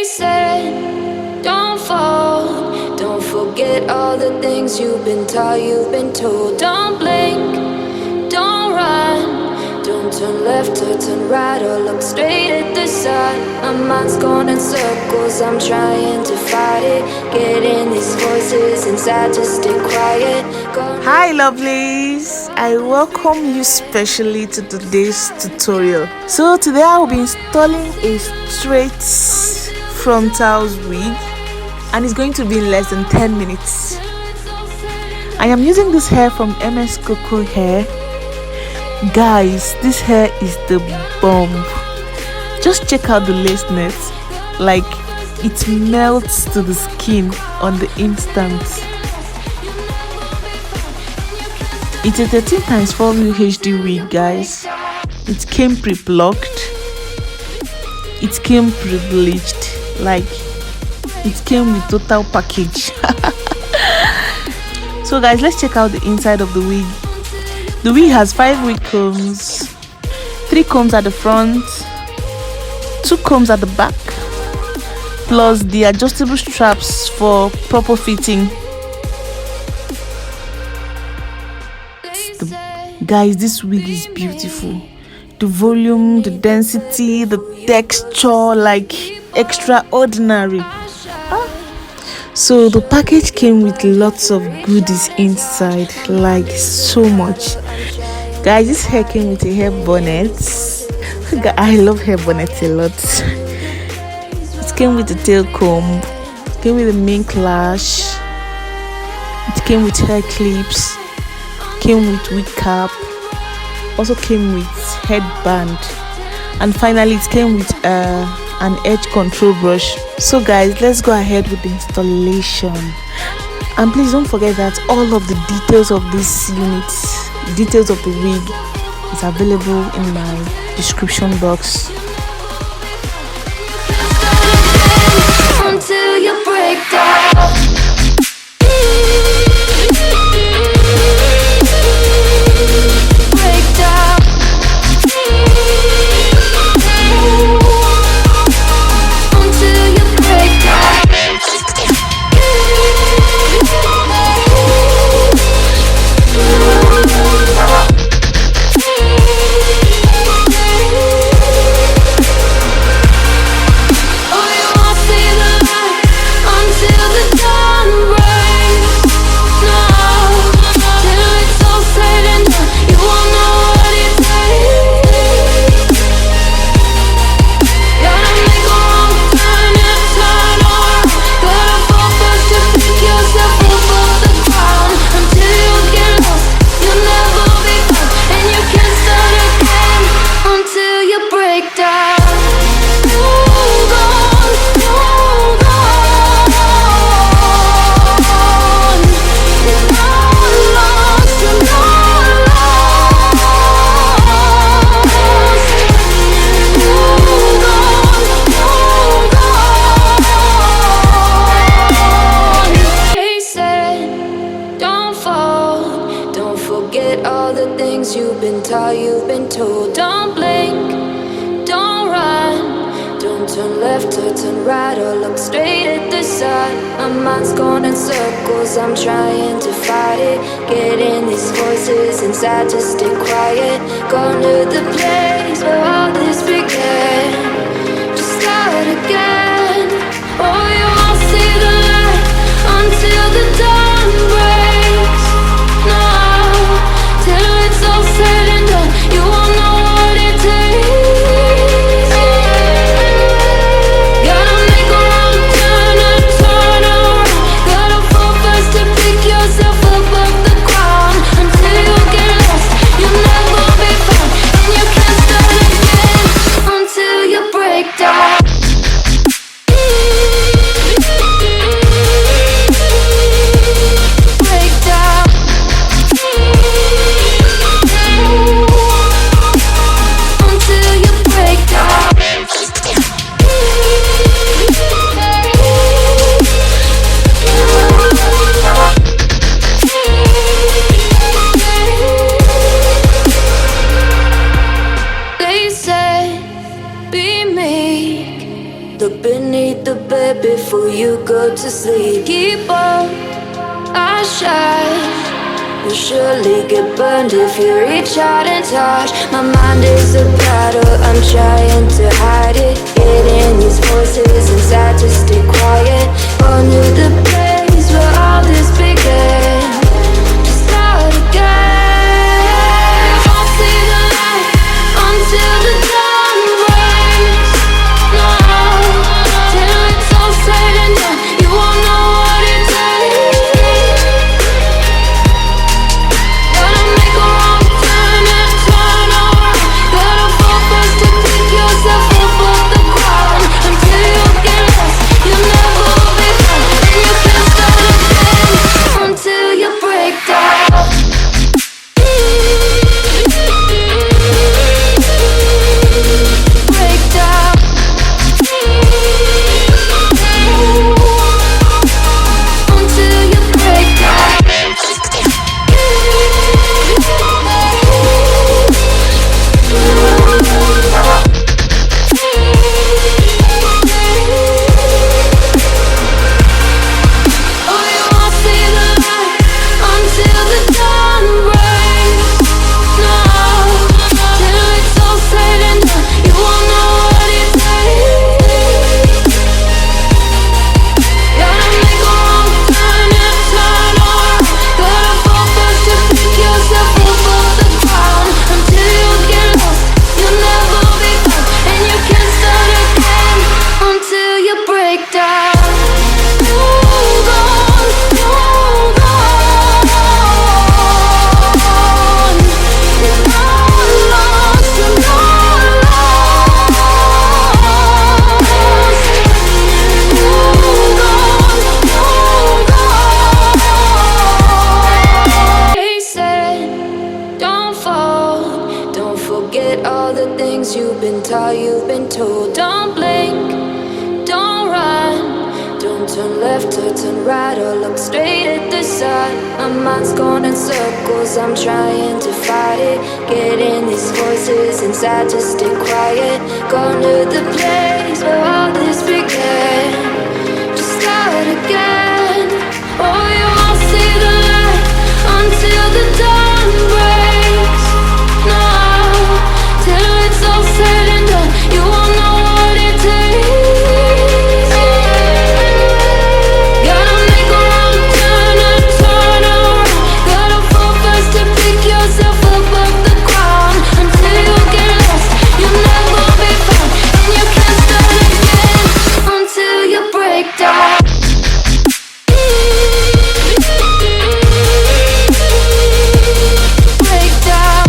said, don't fall. Don't forget all the things you've been taught, you've been told. Don't blink, don't run. Don't turn left or turn right or look straight at the sun. My mind's going in circles, I'm trying to fight it. Getting these voices inside to stay quiet. Hi lovelies, I welcome you specially to today's tutorial. So today I will be installing a straight frontal wig and it's going to be in less than 10 minutes. I am using this hair from Mscoco hair. Guys, this hair is the bomb. Just check out the lace net, like it melts to the skin on the instant. It's a 13x4 UHD wig, guys. It came pre-plucked, it came pre-bleached, like it came with total package. So guys, let's check out the inside of the wig. The wig has 5 wig combs, 3 combs at the front, 2 combs at the back, plus the adjustable straps for proper fitting. Guys, this wig is beautiful. The volume, the density, the texture, like extraordinary. So the package came with lots of goodies inside, like so much. Guys, this hair came with a hair bonnet. I love hair bonnets a lot. It came with a tail comb, it came with a mink lash, it came with hair clips, came with wig cap, also came with headband, and finally it came with an edge control brush. So guys, let's go ahead with the installation. And please don't forget that all of the details of this unit, details of the wig, is available in my description box. Until you break down. All the things you've been taught, you've been told. Don't blink, don't run. Don't turn left or turn right or look straight at the sun. My mind's going in circles, I'm trying to fight it. Getting these voices inside to stay quiet. Gone to the place where all this began. Just start again. Oh, you won't see the light until the dawn breaks. No, till it's all said and done, you won't know what it takes. Gotta make a wrong turn and turn around. Gotta fall fast to pick yourself up off the ground. Until you get lost, you'll never be found, and you can't start again until you break down. beneath the bed before you go to sleep. Keep on, I shine. You'll surely get burned if you reach out and touch. My mind is a battle, I'm trying to hide it. Getting these voices inside to stay quiet. On to the place where all this began. To start again. I'll see the light until the dawn breaks. No, till it's all said and done, you won't know what it takes. Gotta make a wrong turn and turn around. Gotta fall fast to pick yourself up off the ground. Until you get lost, you'll never be found. And you can't start again until you break down. Break down. Until you break down. Oh, you won't see the light until the dawn breaks. No, till it's all said and done, you won't know what it takes. Gotta make a wrong turn and turn around. Gotta fall fast to pick yourself up off the ground. Until you get lost, you'll never be found. And you can't start again until you break down. Hold on, hold on. You're not lost, you're not lost. Hold on, hold on. They said, don't fall. Don't forget all the things you've been taught, you've been told. Don't blink, don't run. Don't turn left or turn right or look straight at the sun. My mind's going in circles, I'm trying to fight it. Getting these voices inside to stay quiet. Going to the place where all this began. Just start again. Oh, you won't see the light until the dawn breaks. No, till it's all said and done, you won't know what it takes. Gotta make a wrong turn and turn around. Gotta fall fast to pick yourself up off the ground. Until you get lost, you'll never be found. And you can't start again until you break down. Break down.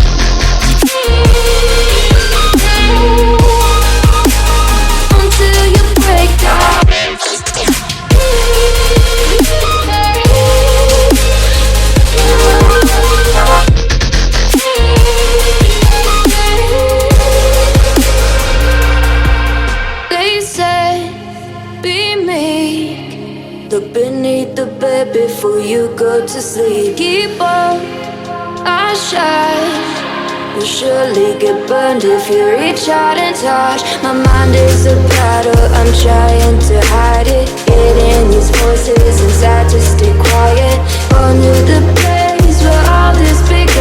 Until you break down. They say, be meek. Look beneath the bed before you go to sleep. Keep on, I shine. You'll surely get burned if you reach out and touch. My mind is a battle, I'm trying to hide it. Getting these voices inside to stay quiet. On to the place where all this began.